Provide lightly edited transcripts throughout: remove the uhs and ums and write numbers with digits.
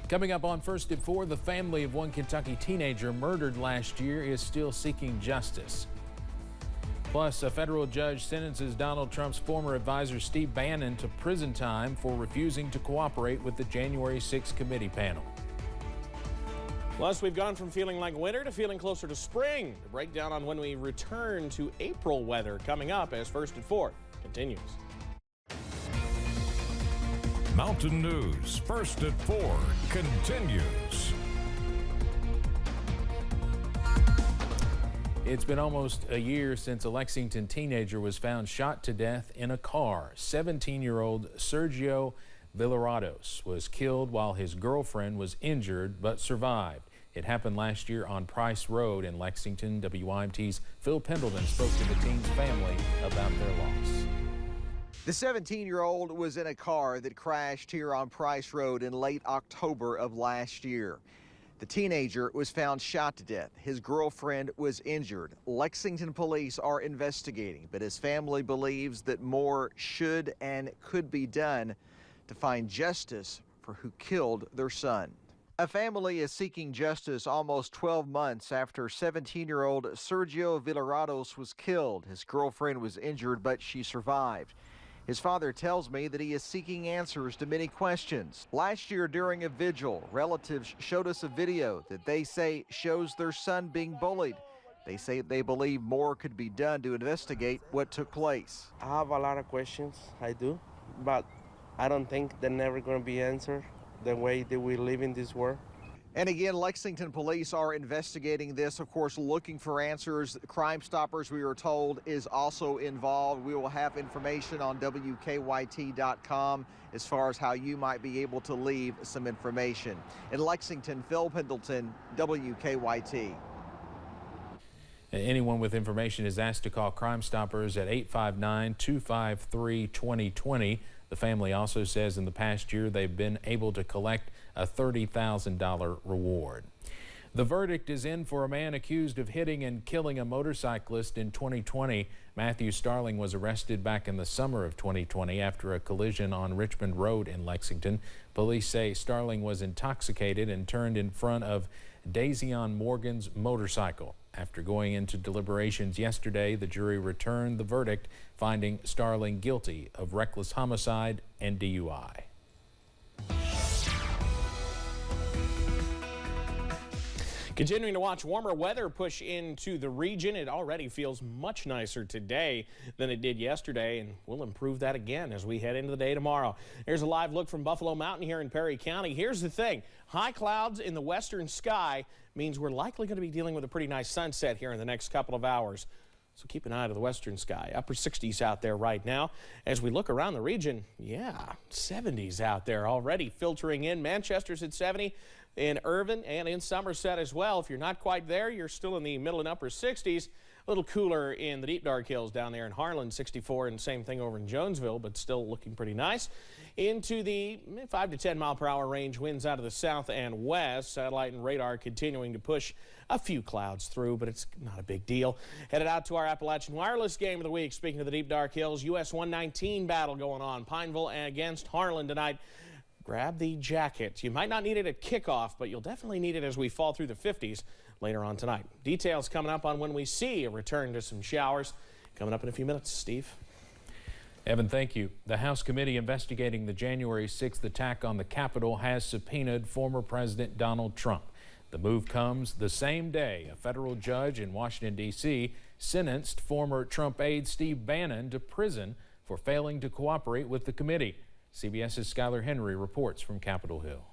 Coming up on First at 4, the family of one Kentucky teenager murdered last year is still seeking justice. Plus, a federal judge sentences Donald Trump's former advisor Steve Bannon to prison time for refusing to cooperate with the January 6th committee panel. Plus, we've gone from feeling like winter to feeling closer to spring. The breakdown on when we return to April weather coming up as First at 4 continues. Mountain News First at 4 continues. It's been almost a year since a Lexington teenager was found shot to death in a car. 17-year-old Sergio Villarados was killed while his girlfriend was injured but survived. It happened last year on Price Road in Lexington. WYMT's Phil Pendleton spoke to the teen's family about their loss. The 17-year-old was in a car that crashed here on Price Road in late October of last year. The teenager was found shot to death. His girlfriend was injured. Lexington police are investigating, but his family believes that more should and could be done to find justice for who killed their son. A family is seeking justice almost 12 months after 17-year-old Sergio Villarados was killed. His girlfriend was injured, but she survived. His father tells me that he is seeking answers to many questions. Last year during a vigil, relatives showed us a video that they say shows their son being bullied. They say they believe more could be done to investigate what took place. I have a lot of questions, I do, but I don't think they're never going to be answered the way that we live in this world. And again, Lexington police are investigating this, of course, looking for answers. Crime Stoppers, we are told, is also involved. We will have information on WKYT.com as far as how you might be able to leave some information. In Lexington, Phil Pendleton, WKYT. Anyone with information is asked to call Crime Stoppers at 859-253-2020. The family also says in the past year they've been able to collect a $30,000 reward. The verdict is in for a man accused of hitting and killing a motorcyclist in 2020. Matthew Starling was arrested back in the summer of 2020 after a collision on Richmond Road in Lexington. Police say Starling was intoxicated and turned in front of Dazion Morgan's motorcycle. After going into deliberations yesterday, the jury returned the verdict, finding Starling guilty of reckless homicide and DUI. Continuing to watch warmer weather push into the region. It already feels much nicer today than it did yesterday, and we'll improve that again as we head into the day tomorrow. Here's a live look from Buffalo Mountain here in Perry County. Here's the thing. High clouds in the western sky means we're likely going to be dealing with a pretty nice sunset here in the next couple of hours. So keep an eye to the western sky. Upper 60s out there right now. As we look around the region, yeah, 70s out there already filtering in. Manchester's at 70. In Irvin and in Somerset as well. If you're not quite there, you're still in the middle and upper 60s. A little cooler in the deep dark hills down there in Harlan, 64, and same thing over in Jonesville, but still looking pretty nice. Into the 5 to 10 mile per hour range, winds out of the south and west. Satellite and radar continuing to push a few clouds through, but it's not a big deal. Headed out to our Appalachian Wireless game of the week. Speaking of the deep dark hills, US 119 battle going on. Pineville against Harlan tonight. Grab the jacket. You might not need it at kickoff, but you'll definitely need it as we fall through the 50s later on tonight. Details coming up on when we see a return to some showers. Coming up in a few minutes. Steve. Evan, thank you. The House committee investigating the January 6th attack on the Capitol has subpoenaed former President Donald Trump. The move comes the same day a federal judge in Washington, D.C. sentenced former Trump aide Steve Bannon to prison for failing to cooperate with the committee. CBS's Skylar Henry reports from Capitol Hill.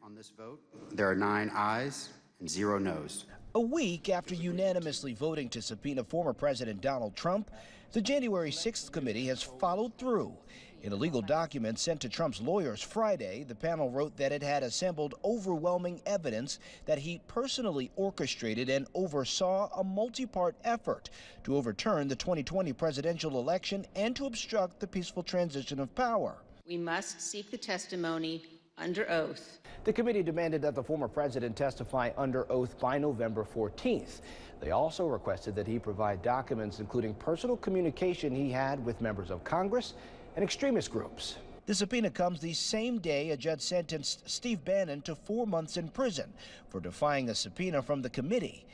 On this vote, there are 9 ayes and 0 noes. A week after unanimously voting to subpoena former President Donald Trump, the January 6th committee has followed through. In a legal document sent to Trump's lawyers Friday, the panel wrote that it had assembled overwhelming evidence that he personally orchestrated and oversaw a multi-part effort to overturn the 2020 presidential election and to obstruct the peaceful transition of power. We must seek the testimony under oath. The committee demanded that the former president testify under oath by November 14th. They also requested that he provide documents including personal communication he had with members of Congress and extremist groups. The subpoena comes the same day a judge sentenced Steve Bannon to 4 months in prison for defying a subpoena from the committee.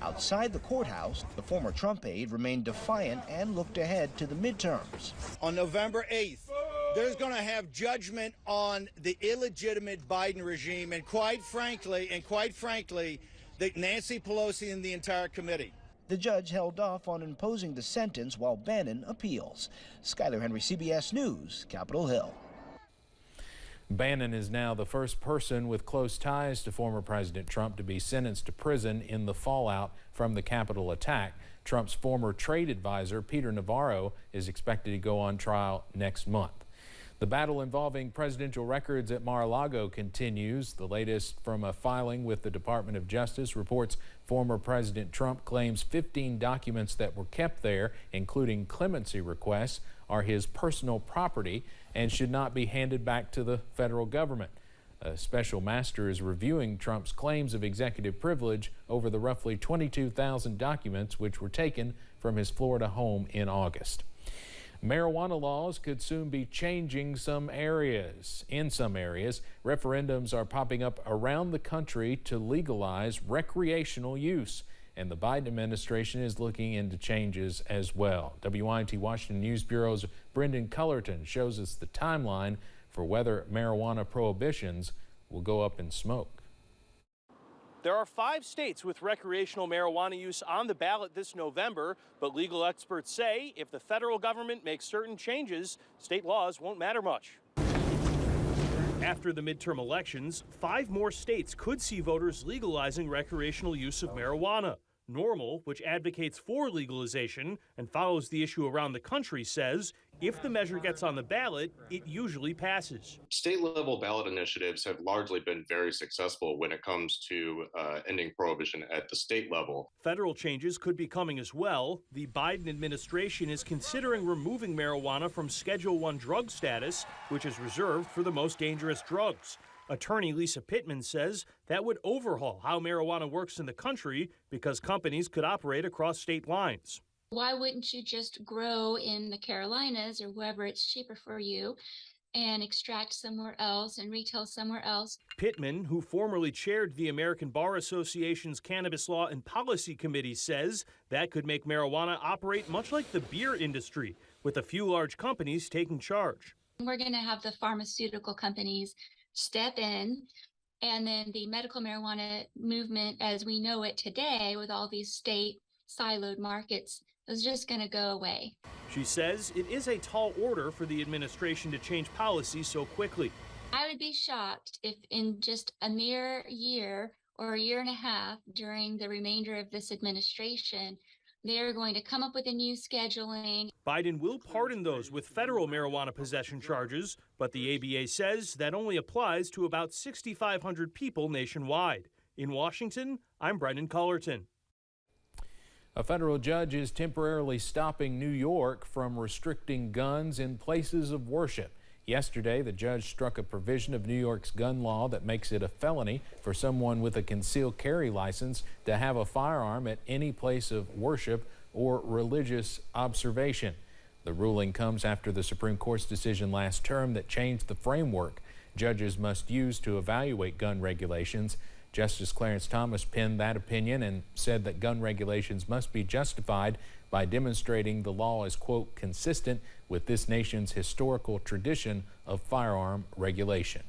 Outside the courthouse, the former Trump aide remained defiant and looked ahead to the midterms. On November 8th, there's going to have judgment on the illegitimate Biden regime and quite frankly, the Nancy Pelosi and the entire committee. The judge held off on imposing the sentence while Bannon appeals. Skyler Henry, CBS News, Capitol Hill. Bannon is now the first person with close ties to former President Trump to be sentenced to prison in the fallout from the Capitol attack. Trump's former trade advisor, Peter Navarro, is expected to go on trial next month. The battle involving presidential records at Mar-a-Lago continues. The latest from a filing with the Department of Justice reports former President Trump claims 15 documents that were kept there, including clemency requests, are his personal property and should not be handed back to the federal government. A special master is reviewing Trump's claims of executive privilege over the roughly 22,000 documents which were taken from his Florida home in August. Marijuana laws could soon be changing in some areas. Referendums are popping up around the country to legalize recreational use, and the Biden administration is looking into changes as well. WINT Washington News Bureau's Brendan Cullerton shows us the timeline for whether marijuana prohibitions will go up in smoke. There are 5 states with recreational marijuana use on the ballot this November, but legal experts say if the federal government makes certain changes, state laws won't matter much. After the midterm elections, 5 more states could see voters legalizing recreational use of marijuana. NORML, which advocates for legalization and follows the issue around the country, says if the measure gets on the ballot, it usually passes. State-level ballot initiatives have largely been very successful when it comes to ending prohibition at the state level. Federal changes could be coming as well. The Biden administration is considering removing marijuana from Schedule I drug status, which is reserved for the most dangerous drugs. Attorney Lisa Pittman says that would overhaul how marijuana works in the country because companies could operate across state lines. Why wouldn't you just grow in the Carolinas or wherever it's cheaper for you and extract somewhere else and retail somewhere else? Pittman, who formerly chaired the American Bar Association's Cannabis Law and Policy Committee, says that could make marijuana operate much like the beer industry, with a few large companies taking charge. We're going to have the pharmaceutical companies step in, and then the medical marijuana movement as we know it today with all these state siloed markets is just going to go away. She says it is a tall order for the administration to change policy so quickly. I would be shocked if in just a mere year or a year and a half during the remainder of this administration, they're going to come up with a new scheduling. Biden will pardon those with federal marijuana possession charges, but the ABA says that only applies to about 6,500 people nationwide. In Washington, I'm Brendan Cullerton. A federal judge is temporarily stopping New York from restricting guns in places of worship. Yesterday, the judge struck a provision of New York's gun law that makes it a felony for someone with a concealed carry license to have a firearm at any place of worship or religious observation. The ruling comes after the Supreme Court's decision last term that changed the framework judges must use to evaluate gun regulations. Justice Clarence Thomas penned that opinion and said that gun regulations must be justified by demonstrating the law is, quote, consistent with this nation's historical tradition of firearm regulation.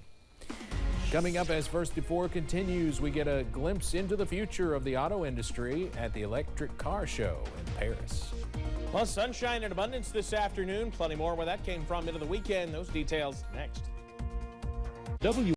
Coming up as First at 4 continues, we get a glimpse into the future of the auto industry at the Electric Car Show in Paris. Well, sunshine in abundance this afternoon. Plenty more where that came from into the weekend. Those details next.